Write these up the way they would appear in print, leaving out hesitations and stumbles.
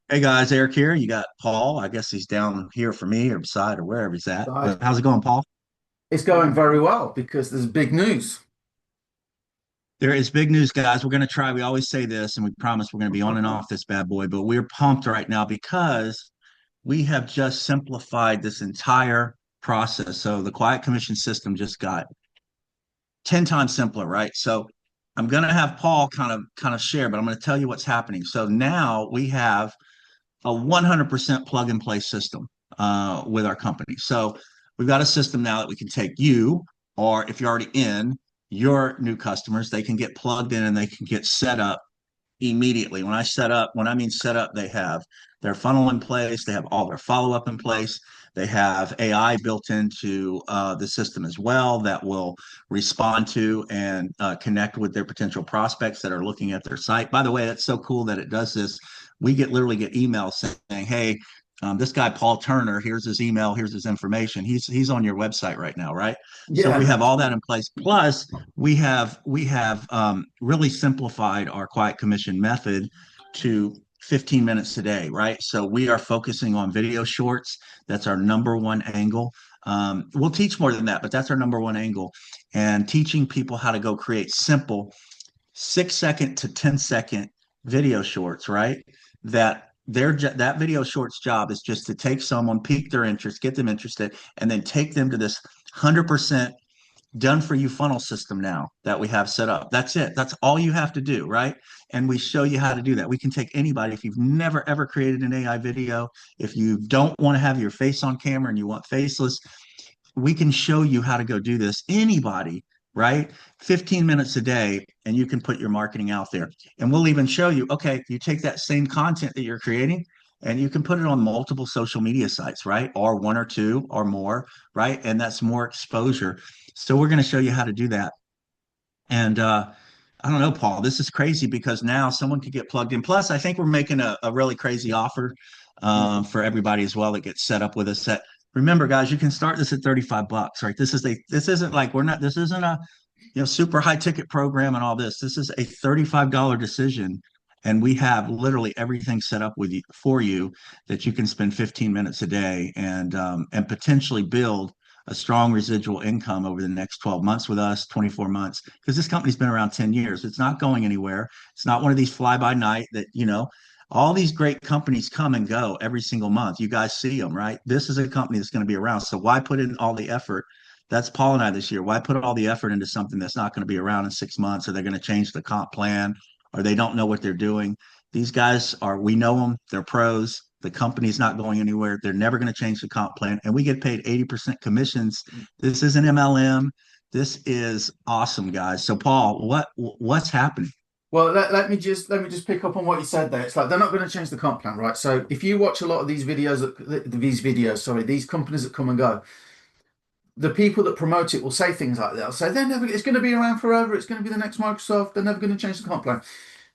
Hey guys, Eric here. You got Paul. I guess he's down here for me or beside or wherever he's at. Right. But how's it going, Paul? It's going very well because there's big news. There is big news, guys. We're going to try. We always say this and we promise we're going to be on and off this bad boy, but we're pumped right now because we have just simplified this entire process. So the quiet commission system just got 10 times simpler, right? So I'm going to have Paul kind of share, but I'm going to tell you what's happening. So now we have a 100% plug and play system with our company. So we've got a system now that we can take you, or if you're already in, your new customers, they can get plugged in and they can get set up immediately. When I mean set up, they have their funnel in place, they have all their follow up in place. They have AI built into the system as well that will respond to and connect with their potential prospects that are looking at their site. By the way, that's so cool that it does this. We literally get emails saying, "Hey, this guy Paul Turner, here's his email, here's his information. He's on your website right now, right?" So Yeah, we have that's all that cool. in place. Plus, we have really simplified our quiet commission method to 15 minutes a day, right? So we are focusing on video shorts. That's our number one angle. We'll teach more than that, but that's our number one angle. And teaching people how to go create simple 6 second to 10-second video shorts, right? That video shorts job is just to take someone, pique their interest, get them interested, and then take them to this 100% done for you funnel system now that we have set up. That's it. That's all you have to do, right? And we show you how to do that. We can take anybody. If you've never ever created an AI video, if you don't want to have your face on camera and you want faceless, we can show you how to go do this. Anybody, right? 15 minutes a day, and you can put your marketing out there. And we'll even show you, okay, you take that same content that you're creating and you can put it on multiple social media sites, right? Or one or two or more, right? And that's more exposure. So we're going to show you how to do that. And I don't know, Paul, this is crazy because now someone could get plugged in. Plus, I think we're making a really crazy offer Yeah. for everybody as well that gets set up with us. That remember, guys, you can start this at 35 bucks, right? This isn't like we're not this isn't a super high ticket program and all this. This is a $35 decision. And we have literally everything set up with you for you that you can spend 15 minutes a day and potentially build a strong residual income over the next 12 months with us, 24 months, because this company's been around 10 years. It's not going anywhere. It's not one of these fly by night that, all these great companies come and go every single month. You guys see them, right? This is a company that's going to be around. So why put in all the effort? That's Paul and I this year. Why put all the effort into something that's not going to be around in 6 months, or they're going to change the comp plan, or they don't know what they're doing? These guys we know them, they're pros. The company's not going anywhere. They're never going to change the comp plan. And we get paid 80% commissions. This isn't MLM. This is awesome, guys. So Paul, what's happening? Well, let me just pick up on what you said there. It's like they're not going to change the comp plan, right? So if you watch a lot of these companies that come and go, the people that promote it will say things like that. They'll say they're never, it's going to be around forever. It's going to be the next Microsoft. They're never going to change the comp plan.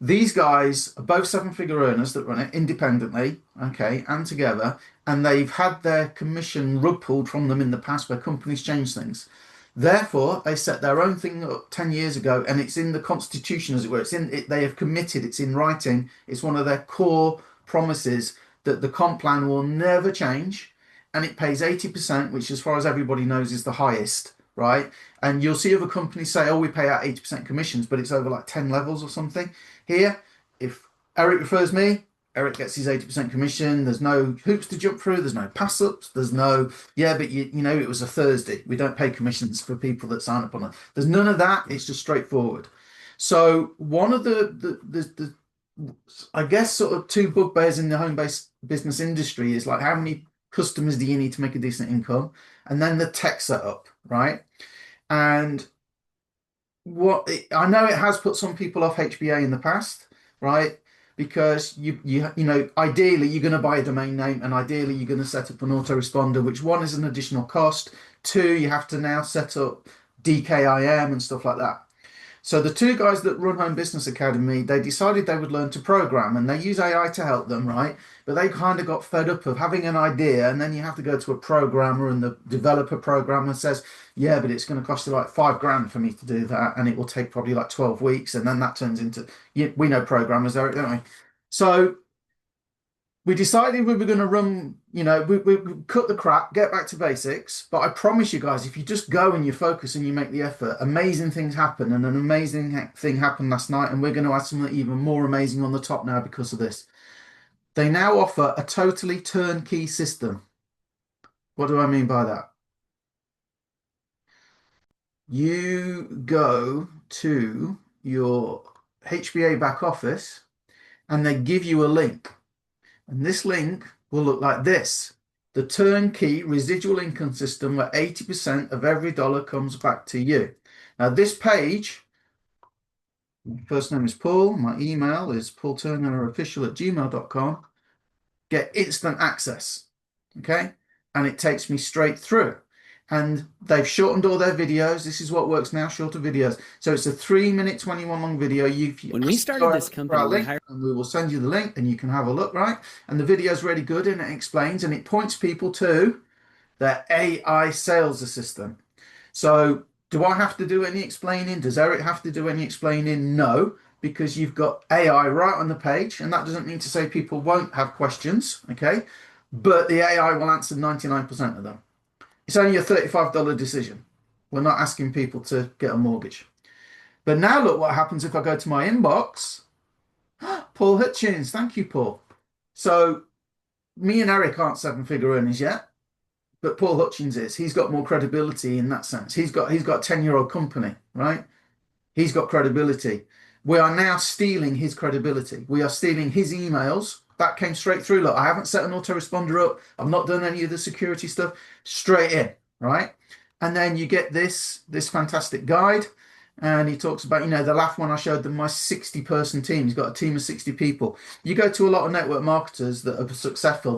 These guys are both seven-figure earners that run it independently, okay, and together, and they've had their commission rug pulled from them in the past where companies change things. Therefore, they set their own thing up 10 years ago, and it's in the constitution, as it were. It's in it, they have committed, it's in writing, it's one of their core promises that the comp plan will never change, and it pays 80%, which, as far as everybody knows, is the highest, right? And you'll see other companies say, oh, we pay out 80% commissions, but it's over like 10 levels or something. Here, if Eric refers me, Eric gets his 80% commission. There's no hoops to jump through. There's no pass ups. There's no, yeah, but you know, it was a Thursday. We don't pay commissions for people that sign up on it. There's none of that. It's just straightforward. So one of the I guess sort of two bugbears in the home-based business industry is like how many customers do you need to make a decent income, and then the tech setup, right? And I know it has put some people off HBA in the past, right? Because you know, ideally you're going to buy a domain name, and ideally you're going to set up an autoresponder, which one is an additional cost. Two, you have to now set up DKIM and stuff like that. So the two guys that run Home Business Academy, they decided they would learn to program, and they use AI to help them, right? But they kind of got fed up of having an idea, and then you have to go to a programmer, and the developer programmer says, yeah, but it's going to cost you like 5 grand for me to do that, and it will take probably like 12 weeks, and then that turns into, we know programmers, Eric, don't we? So we decided we were going to run, we cut the crap, get back to basics. But I promise you guys, if you just go and you focus and you make the effort, amazing things happen. And an amazing thing happened last night. And we're going to add something even more amazing on the top now because of this. They now offer a totally turnkey system. What do I mean by that? You go to your HBA back office and they give you a link. And this link will look like this: the turnkey residual income system where 80% of every dollar comes back to you. Now, this page, my first name is Paul, my email is paulturnerofficial@gmail.com. Get instant access, okay? And it takes me straight through. And they've shortened all their videos. This is what works now, shorter videos. So it's a 3-minute, 21 long video. When we started this company, link, and we will send you the link and you can have a look, right? And the video is really good and it explains and it points people to their AI sales assistant. So do I have to do any explaining? Does Eric have to do any explaining? No, because you've got AI right on the page. And that doesn't mean to say people won't have questions, okay? But the AI will answer 99% of them. It's only a $35 decision. We're not asking people to get a mortgage. But now look what happens if I go to my inbox. Paul Hutchins, thank you, Paul. So me and Eric aren't 7-figure earners yet, but Paul Hutchins is. He's got more credibility in that sense. He's got a 10-year-old company, right? He's got credibility. We are now stealing his credibility. We are stealing his emails. That came straight through. Look, I haven't set an autoresponder up. I've not done any of the security stuff. Straight in, right? And then you get this fantastic guide. And he talks about, the last one I showed them, my 60-person team. He's got a team of 60 people. You go to a lot of network marketers that are successful,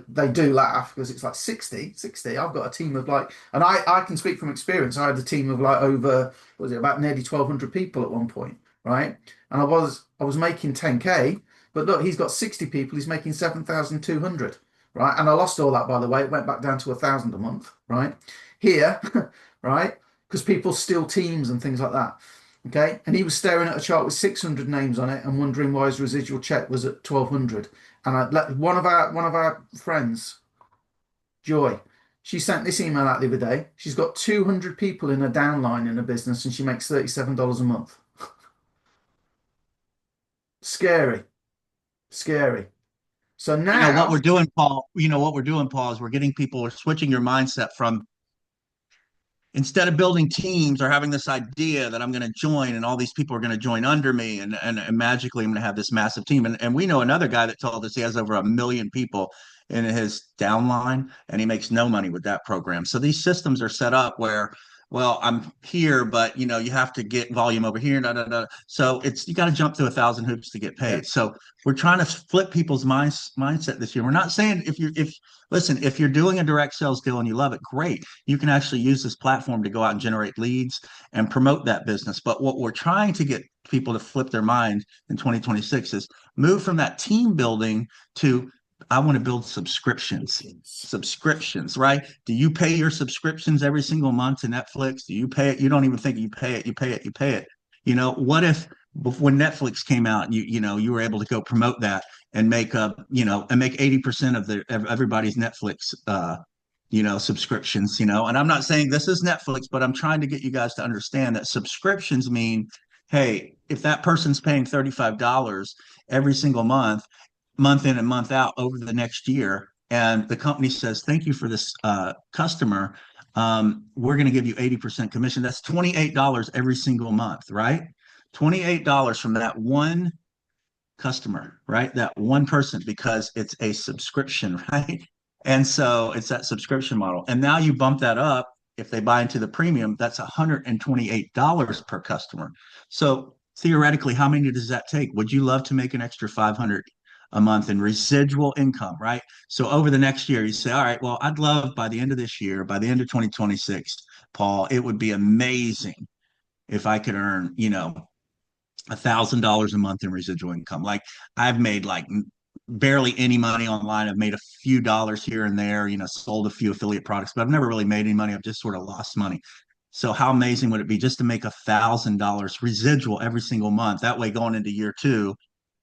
they do laugh because it's like 60. I've got a team of and I can speak from experience. I had a team of over, about nearly 1,200 people at one point, right? And I was making 10K. But look, he's got 60 people. He's making 7,200, right? And I lost all that, by the way. It went back down to 1,000 a month, right? Here, right? Because people steal teams and things like that, okay? And he was staring at a chart with 600 names on it and wondering why his residual check was at 1,200. And I let one of our friends, Joy, she sent this email out the other day. She's got 200 people in her downline in her business and she makes $37 a month. Scary. So now what we're doing, Paul, is we're getting people, we're switching your mindset from, instead of building teams or having this idea that I'm going to join and all these people are going to join under me and magically I'm going to have this massive team. And we know another guy that told us he has over 1 million people in his downline and he makes no money with that program. So these systems are set up where, well, I'm here, but you have to get volume over here. So you got to jump through 1,000 hoops to get paid. Yeah. So we're trying to flip people's mindset this year. We're not saying if you're doing a direct sales deal and you love it, great. You can actually use this platform to go out and generate leads and promote that business. But what we're trying to get people to flip their mind in 2026 is move from that team building to, I want to build subscriptions, right? Do you pay your subscriptions every single month to Netflix? Do you pay it? You don't even think you pay it. What if when Netflix came out, you were able to go promote that and make 80% of everybody's Netflix, subscriptions, and I'm not saying this is Netflix, but I'm trying to get you guys to understand that subscriptions mean, hey, if that person's paying $35 every single month in and month out over the next year, and the company says, thank you for this customer, we're going to give you 80% commission. That's $28 every single month, right? $28 from that one customer, right? That one person, because it's a subscription, right? And so it's that subscription model. And now you bump that up. If they buy into the premium, that's $128 per customer. So theoretically, how many does that take? Would you love to make an extra 500 a month in residual income, right? So over the next year, you say, all right, well, I'd love by the end of this year, by the end of 2026, Paul, it would be amazing if I could earn, $1,000 a month in residual income. Like I've made barely any money online. I've made a few dollars here and there, sold a few affiliate products, but I've never really made any money. I've just sort of lost money. So how amazing would it be just to make $1,000 residual every single month? That way, going into year 2,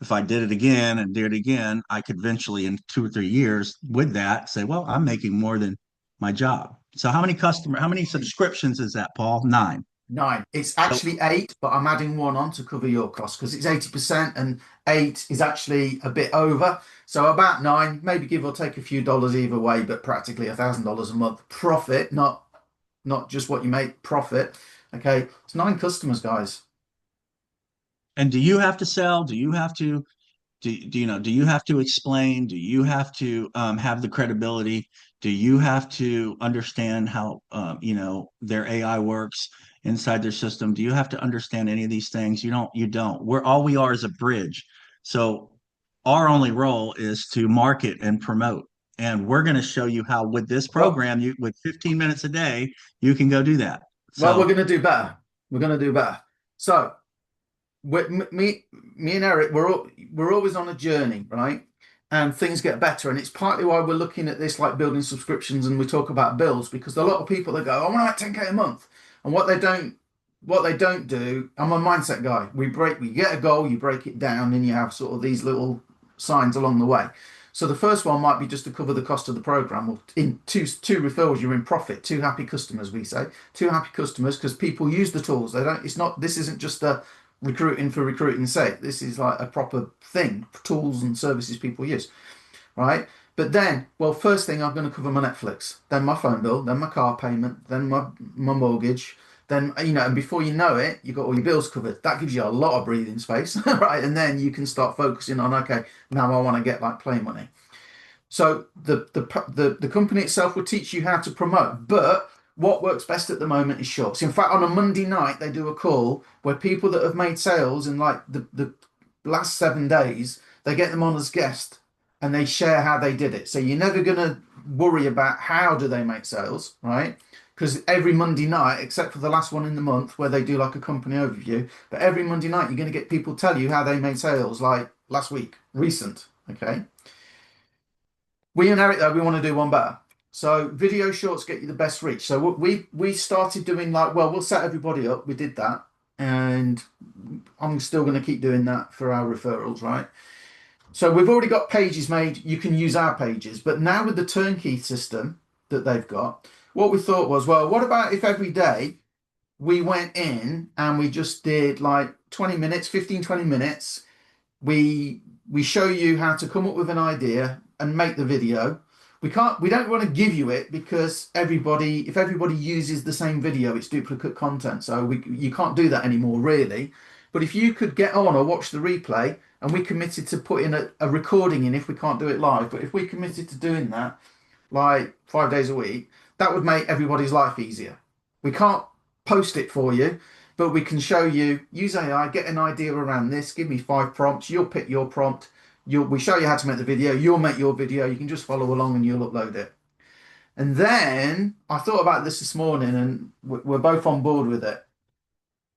if I did it again and did it again, I could eventually in 2 or 3 years with that say, well, I'm making more than my job. So how many subscriptions is that, Paul? 9. 9. It's So, actually 8, but I'm adding one on to cover your costs because it's 80% and 8 is actually a bit over. So about 9, maybe give or take a few dollars either way, but practically $1,000 a month profit, not just what you make, profit. Okay, it's 9 customers, guys. and do you have to sell? Do you have to do you have to explain? Do you have to have the credibility? Do you have to understand how their AI works inside their system? Do you have to understand any of these things? You don't. We are is a bridge. So our only role is to market and promote. And we're going to show you how with this Well, program, you with 15 minutes a day, you can go do that. well, we're So going to do better. We're going to do better. So me and Eric, we're always on a journey, right? And things get better, and it's partly why we're looking at this, like building subscriptions, and we talk about bills because a lot of people that go, "I want to make 10K a month," and what they don't do. I'm a mindset guy. We get a goal, you break it down, and you have sort of these little signs along the way. So the first one might be just to cover the cost of the program. Well, in two referrals, you're in profit. 2 happy customers, we say. 2 happy customers because people use the tools. They don't. It's not. This isn't just a recruiting for recruiting's sake. This is like a proper thing, tools and services people use, right? But then, well, first thing I'm going to cover my Netflix, then my phone bill, then my car payment, then my mortgage, then and before you know it, you've got all your bills covered. That gives you a lot of breathing space, right? And then you can start focusing on, okay, now I want to get like play money. So the company itself will teach you how to promote, but what works best at the moment is shorts. In fact, on a Monday night, they do a call where people that have made sales in like the last 7 days, they get them on as guest and they share how they did it. So you're never going to worry about how do they make sales, right? Because every Monday night, except for the last one in the month where they do like a company overview, but every Monday night you're going to get people tell you how they made sales like last week, recent, okay? We and Eric, though, we want to do one better. So video shorts get you the best reach. So we started doing like, well, we'll set everybody up. We did that. And I'm still going to keep doing that for our referrals, right? So we've already got pages made. You can use our pages. But now with the turnkey system that they've got, what we thought was, well, what about if every day we went in and we just did like 20 minutes, 15, 20 minutes. We show you how to come up with an idea and make the video. We don't want to give you it because if everybody uses the same video, it's duplicate content. So you can't do that anymore, really. But if you could get on or watch the replay, and we committed to putting a recording in if we can't do it live, but if we committed to doing that like 5 days a week, that would make everybody's life easier. We can't post it for you, but we can show you, use AI, get an idea around this, give me 5 prompts, you'll pick your prompt, we show you how to make the video, you'll make your video, you can just follow along and you'll upload it. And then I thought about this morning and we're both on board with it.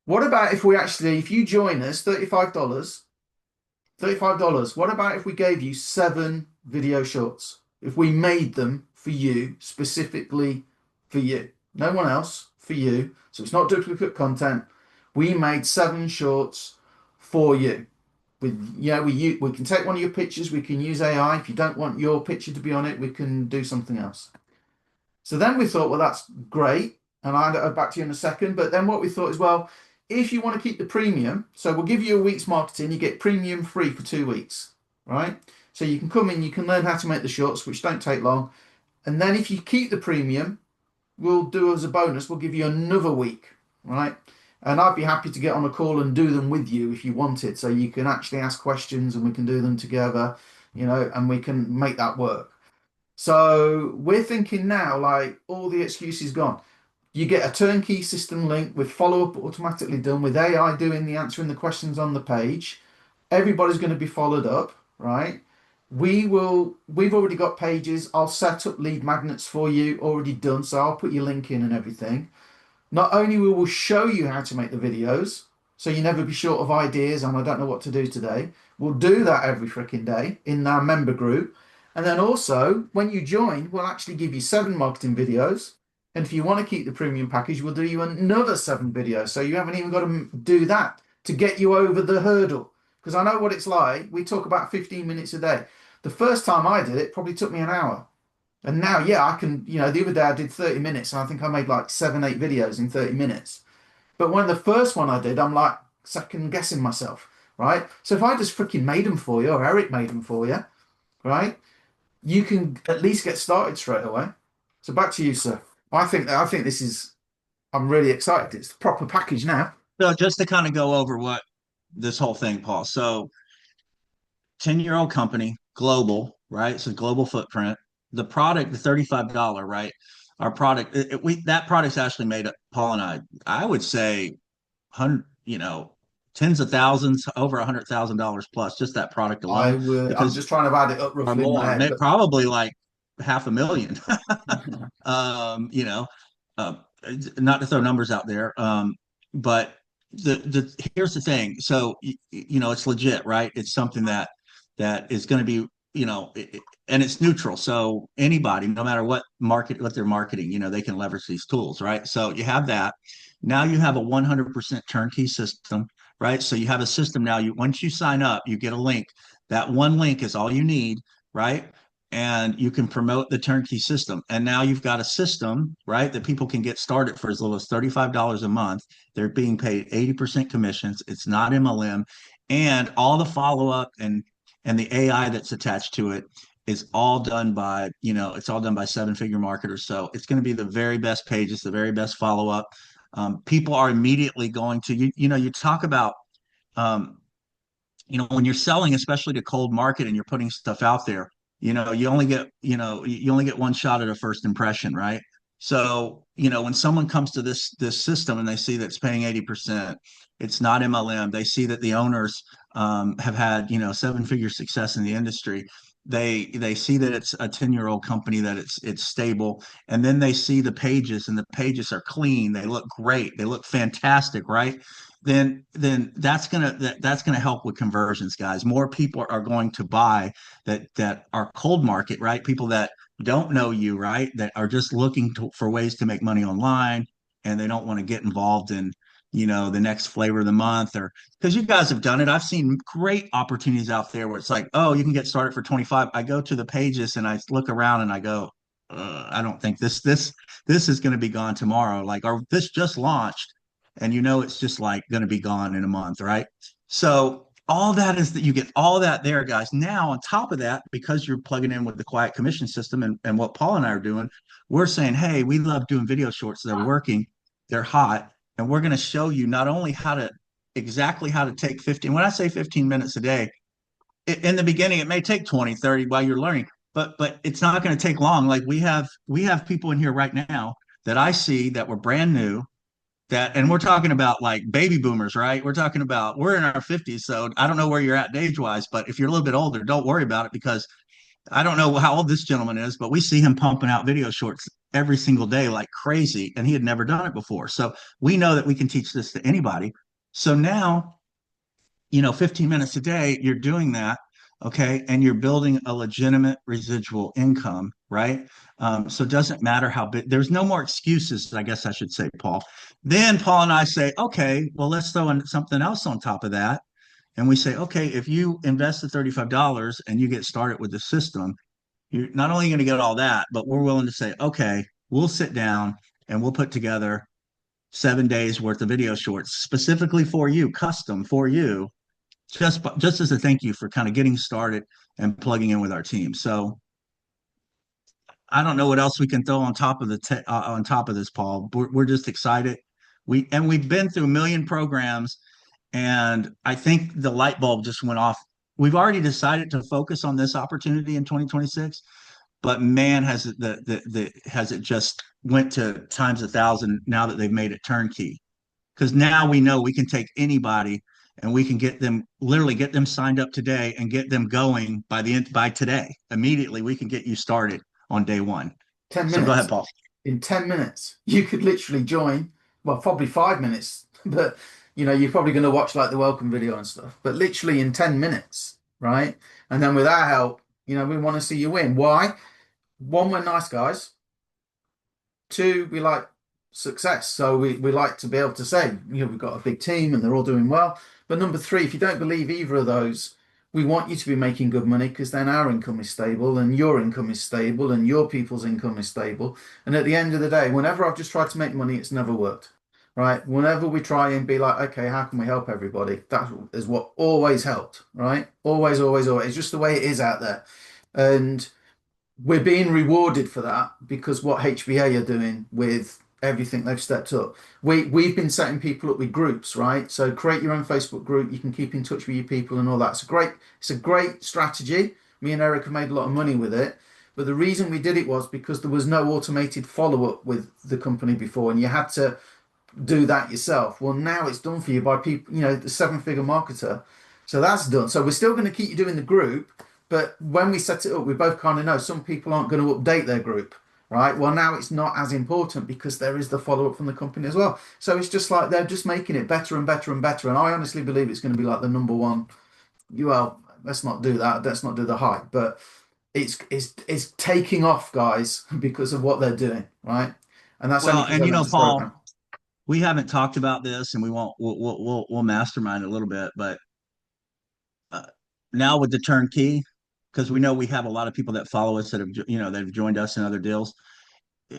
What about if if you join us, $35, what about if we gave you 7 video shorts? If we made them for you, specifically for you, no one else, for you. So it's not duplicate content. We made 7 shorts for you. We can take one of your pictures. We can use AI. If you don't want your picture to be on it, we can do something else. So then we thought, well, that's great. And I'll back to you in a second. But then what we thought is, well, if you want to keep the premium, so we'll give you a week's marketing, you get premium free for 2 weeks, right? So you can come in, you can learn how to make the shorts, which don't take long. And then if you keep the premium, we'll do as a bonus, we'll give you another week, right? And I'd be happy to get on a call and do them with you if you wanted. So you can actually ask questions and we can do them together, and we can make that work. So we're thinking now, like, all the excuses gone. You get a turnkey system link with follow-up automatically done with AI doing the answering the questions on the page. Everybody's going to be followed up, right? We've already got pages. I'll set up lead magnets for you already done. So I'll put your link in and everything. Not only will we show you how to make the videos, so you never be short of ideas and I don't know what to do today. We'll do that every freaking day in our member group. And then also, when you join, we'll actually give you 7 marketing videos. And if you want to keep the premium package, we'll do you another 7 videos. So you haven't even got to do that to get you over the hurdle. because I know what it's like. We talk about 15 minutes a day. The first time I did it probably took me an hour. And now, yeah, I can, the other day I did 30 minutes and I think I made like 7, 8 videos in 30 minutes. But when the first one I did, I'm like second guessing myself, right? So if I just freaking made them for you or Eric made them for you, right? You can at least get started straight away. So back to you, sir. I think this is, I'm really excited. It's the proper package now. So just to kind of go over what this whole thing, Paul. So 10-year-old company, global, right? So global footprint. The product, the $35, right? Our product, that product's actually made up, Paul and I would say, hundred, tens of thousands, over $100,000 plus, just that product alone. I'm Because just trying to add it up or roughly in my more, head, but probably like 500,000. um, you know, uh, not to throw numbers out there, but the here's the thing. So it's legit, right? It's something that is going to be, and it's neutral. So anybody, no matter what they're marketing, they can leverage these tools, right? So you have that. Now you have a 100% turnkey system, right? So you have a system now. Once you sign up, you get a link. That one link is all you need, right? And you can promote the turnkey system. And now you've got a system, right, that people can get started for as little as $35 a month. They're being paid 80% commissions. It's not MLM. And all the follow-up and the AI that's attached to it is all done by, it's all done by seven-figure marketers. So it's going to be the very best pages, the very best follow-up. People are immediately going to, you talk about, when you're selling, especially to cold market and you're putting stuff out there, you only get one shot at a first impression, right? So, when someone comes to this system and they see that it's paying 80%, it's not MLM. They see that the owners have had, seven-figure success in the industry. They see that it's a 10-year-old company, that it's stable, and then they see the pages, and the pages are clean. They look great. They look fantastic, right? Then that's gonna help with conversions, guys. More people are going to buy that are cold market, right? People that don't know you, right? That are just looking for ways to make money online, and they don't want to get involved in, the next flavor of the month, or because you guys have done it. I've seen great opportunities out there where it's like, oh, you can get started for 25. I go to the pages and I look around and I go, I don't think this is going to be gone tomorrow. Like, or this just launched, and it's just like going to be gone in a month, right? So all that is that you get all that there, guys. Now, on top of that, because you're plugging in with the quiet commission system and what Paul and I are doing, we're saying, hey, we love doing video shorts. They're working, they're hot, and we're going to show you not only exactly how to take 15. When I say 15 minutes a day, in the beginning, it may take 20, 30 while you're learning, but it's not going to take long. Like we have people in here right now that I see that were brand new, and we're talking about like baby boomers, right? We're in our 50s. So I don't know where you're at age wise, but if you're a little bit older, don't worry about it, because I don't know how old this gentleman is, but we see him pumping out video shorts every single day like crazy, and he had never done it before. So we know that we can teach this to anybody. So now, 15 minutes a day, you're doing that. Okay. And you're building a legitimate residual income, right? So it doesn't matter how big, there's no more excuses, I guess I should say, Paul. Then Paul and I say, okay, well, let's throw in something else on top of that. And we say, okay, if you invest the $35 and you get started with the system, you're not only going to get all that, but we're willing to say, okay, we'll sit down and we'll put together 7 days worth of video shorts specifically for you, custom for you, just as a thank you for kind of getting started and plugging in with our team. So I don't know what else we can throw on top of on top of this, Paul. We're just excited. We've been through a million programs, and I think the light bulb just went off. We've already decided to focus on this opportunity in 2026, but man, has it just went to times 1,000 now that they've made it turnkey. Because now we know we can take anybody and we can literally get them signed up today and get them going by today. Immediately, we can get you started on day one. 10 minutes. So go ahead, Paul. In 10 minutes, you could literally join, well, probably 5 minutes, but you're probably going to watch like the welcome video and stuff, but literally in 10 minutes, right? And then with our help, we want to see you win. Why? One, we're nice guys. Two, we like success. So we like to be able to say, we've got a big team and they're all doing well. But number three, if you don't believe either of those, we want you to be making good money because then our income is stable and your income is stable and your people's income is stable. And at the end of the day, whenever I've just tried to make money, it's never worked. Right? Whenever we try and be like, okay, how can we help everybody? That is what always helped, right? Always, always, always. It's just the way it is out there. And we're being rewarded for that because what HBA are doing with everything they've stepped up. We've been setting people up with groups, right? So create your own Facebook group. You can keep in touch with your people and all that. It's a great strategy. Me and Eric have made a lot of money with it. But the reason we did it was because there was no automated follow-up with the company before, and you had to do that yourself. Well, now it's done for you by people, the seven-figure marketer. So that's done. So we're still going to keep you doing the group, but when we set it up, we both kind of know some people aren't going to update their group, right? Well, now it's not as important because there is the follow-up from the company as well. So it's just like they're just making it better and better and better. And I honestly believe it's going to be like the number one. Well, let's not do that. Let's not do the hype, but it's taking off, guys, because of what they're doing, right? And that's Well, only because and I love this Paul, program. we haven't talked about this, and we won't. We'll mastermind a little bit, but uh, now with the turnkey, because we know we have a lot of people that follow us that have that have joined us in other deals.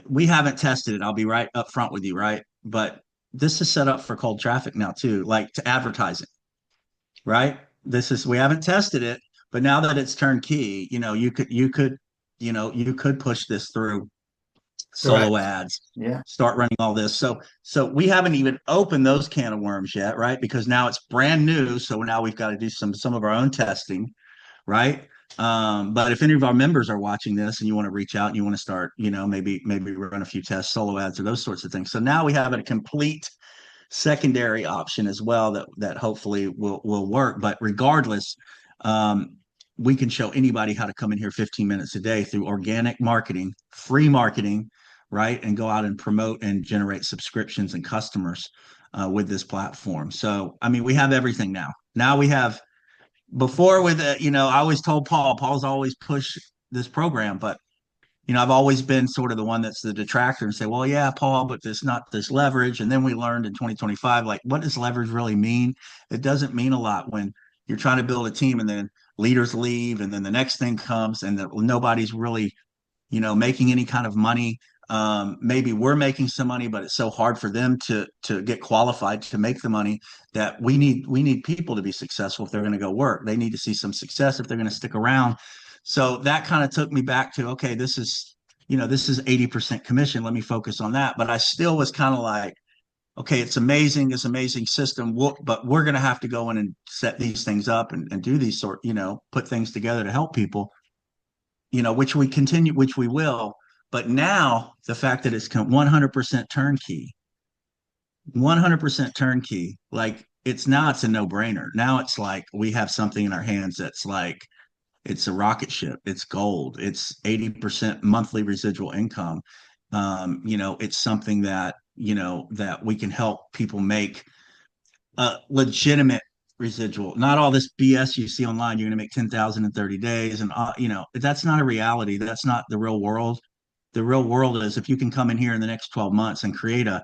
We haven't tested it. I'll be right up front with you, right? But this is set up for cold traffic now too, like to advertising, right? We haven't tested it, but now that it's turnkey, you could push this through solo Correct. ads, Yeah. start running all this. So we haven't even opened those can of worms yet, right? Because now it's brand new. So now we've got to do some of our own testing, right? But if any of our members are watching this and you want to reach out and you want to start, maybe run a few tests, solo ads, or those sorts of things. So now we have a complete secondary option as well that hopefully will work. But regardless, um, we can show anybody how to come in here 15 minutes a day through organic marketing, free marketing, right? And go out and promote and generate subscriptions and customers with this platform. So, I mean, we have everything now. Now we have, before with, I always told Paul's always pushed this program, but I've always been sort of the one that's the detractor and say, well, yeah, Paul, but there's not this leverage. And then we learned in 2025, like, what does leverage really mean? It doesn't mean a lot when you're trying to build a team and then leaders leave and then the next thing comes and nobody's really, making any kind of money. Maybe we're making some money, but it's so hard for them to get qualified to make the money that we need people to be successful if they're going to go work. They need to see some success if they're going to stick around. So that kind of took me back to, okay, this is 80% commission. Let me focus on that. But I still was kind of like, okay, it's amazing, this amazing system, but we're going to have to go in and set these things up and do these put things together to help people, which we will. But now the fact that it's 100% turnkey, 100% turnkey, like it's a no-brainer. Now it's like we have something in our hands that's like, it's a rocket ship. It's gold. It's 80% monthly residual income. It's something that we can help people make a legitimate residual. Not all this BS you see online. You're going to make 10,000 in 30 days, and that's not a reality. That's not the real world. The real world is if you can come in here in the next 12 months and create a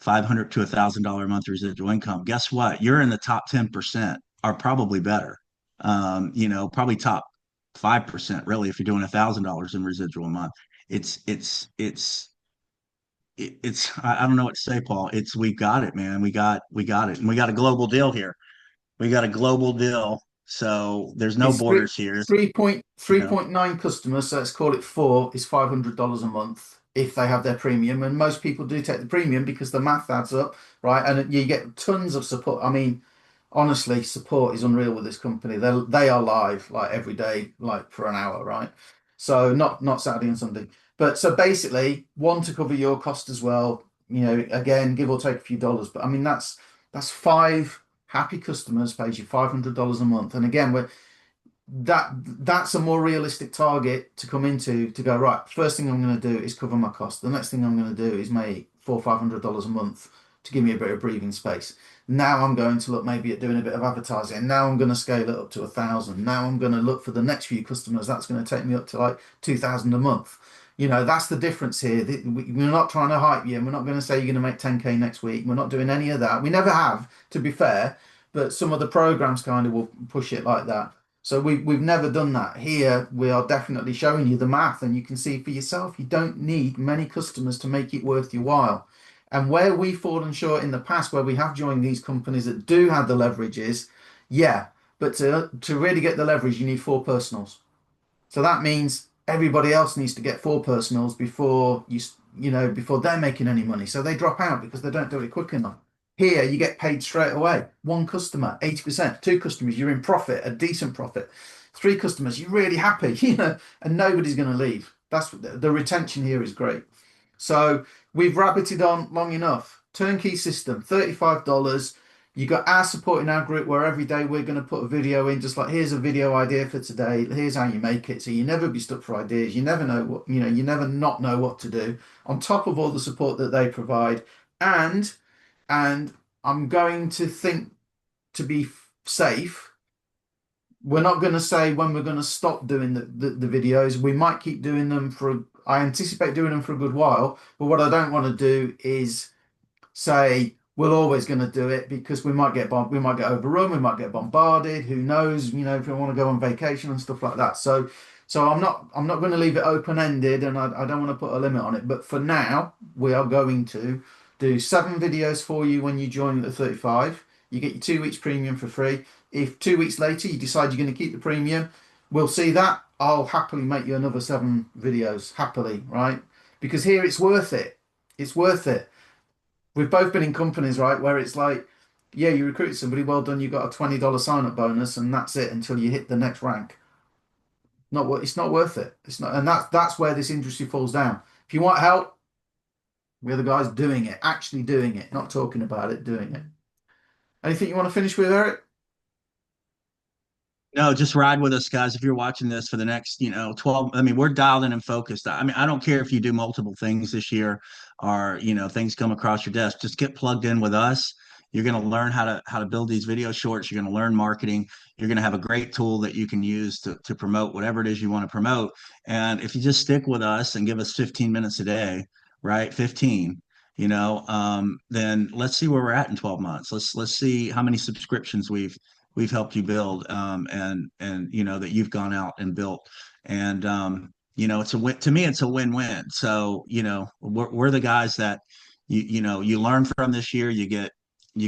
$500 to $1,000 a month residual income. Guess what? You're in the top 10%, or probably better. Probably top 5%, really, if you're doing $1,000 in residual a month. I don't know what to say, Paul. We got it, man. We got it. And we got a global deal here. We got a global deal. So there's no It's borders here. 3.9 customers, so let's call it four, is $500 a month if they have their premium. And most people do take the premium because the math adds up, right? And you get tons of support. I mean, honestly, support is unreal with this company. They are live like every day, like for an hour, right? So not Saturday and Sunday. But so basically, one to cover your cost as well. Again, give or take a few dollars. But I mean, that's five happy customers pays you $500 a month. And again, that's a more realistic target to come into to go, right, first thing I'm going to do is cover my cost. The next thing I'm going to do is make $400-500 a month to give me a bit of breathing space. Now I'm going to look maybe at doing a bit of advertising. Now I'm going to scale it up to 1,000. Now I'm going to look for the next few customers. That's going to take me up to like 2,000 a month. That's the difference here. We're not trying to hype you. And we're not going to say you're going to make 10K next week. We're not doing any of that. We never have, to be fair. but some of the programs kind of will push it like that. So we've never done that. Here we are definitely showing you the math, and you can see for yourself. You don't need many customers to make it worth your while. And where we've fallen short in the past, where we have joined these companies that do have the leverage, is yeah, but to really get the leverage, you need 4 personals. So that means everybody else needs to get 4 personals before before they're making any money. So they drop out because they don't do it quick enough. Here you get paid straight away. 1 customer, 80%. 2 customers, you're in profit, a decent profit. 3 customers, you're really happy, and nobody's going to leave. That's the retention here is great. So we've rabbited on long enough. Turnkey system, $35. You got our support in our group where every day we're going to put a video in, just like here's a video idea for today. Here's how you make it. So you never be stuck for ideas. You never know what, you never not know what to do on top of all the support that they provide. And I'm going to think, to be safe, we're not going to say when we're going to stop doing the videos. We might keep doing them I anticipate doing them for a good while, but what I don't want to do is say we're always going to do it, because we might get overrun, we might get bombarded, who knows, if we want to go on vacation and stuff like that. So I'm not going to leave it open-ended, and I don't want to put a limit on it. But for now, we are going to do 7 videos for you when you join at the 35. You get your 2 weeks premium for free. If 2 weeks later you decide you're going to keep the premium, we'll see that. I'll happily make you another 7 videos, happily, right? Because here it's worth it. It's worth it. We've both been in companies, right, where it's like, yeah, you recruited somebody, well done, you got a $20 sign-up bonus, and that's it until you hit the next rank. It's not worth it. It's not, and that's where this industry falls down. If you want help, we're the guys doing it, actually doing it, not talking about it, doing it. Anything you want to finish with, Eric? No, just ride with us, guys. If you're watching this for the next, 12, I mean, we're dialed in and focused. I mean, I don't care if you do multiple things this year or, things come across your desk. Just get plugged in with us. You're going to learn how to build these video shorts. You're going to learn marketing. You're going to have a great tool that you can use to promote whatever it is you want to promote. And if you just stick with us and give us 15 minutes a day, right? 15, then let's see where we're at in 12 months. Let's see how many subscriptions we've helped you build, and that you've gone out and built. And it's a win. To me, it's a win-win. So we're the guys that you learn from this year. You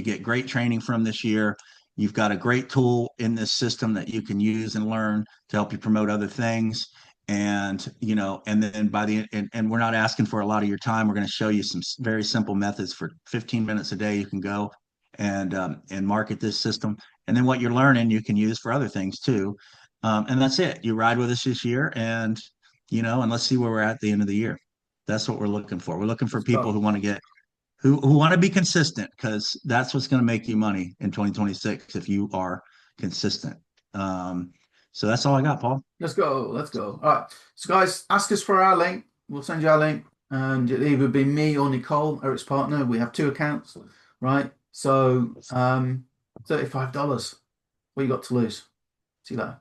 get great training from this year. You've got a great tool in this system that you can use and learn to help you promote other things. And and then and we're not asking for a lot of your time. We're going to show you some very simple methods for 15 minutes a day. You can go and market this system, and then what you're learning you can use for other things too. And that's it. You ride with us this year, and and let's see where we're at the end of the year. That's what we're looking for. We're looking for people who want to get who want to be consistent, because that's what's going to make you money in 2026 if you are consistent. So that's all I got, Paul. Let's go. All right. So guys, ask us for our link. We'll send you our link, and it'll either be me or Nicole, Eric's partner. We have 2 accounts, right? So $35. What you got to lose? See you later.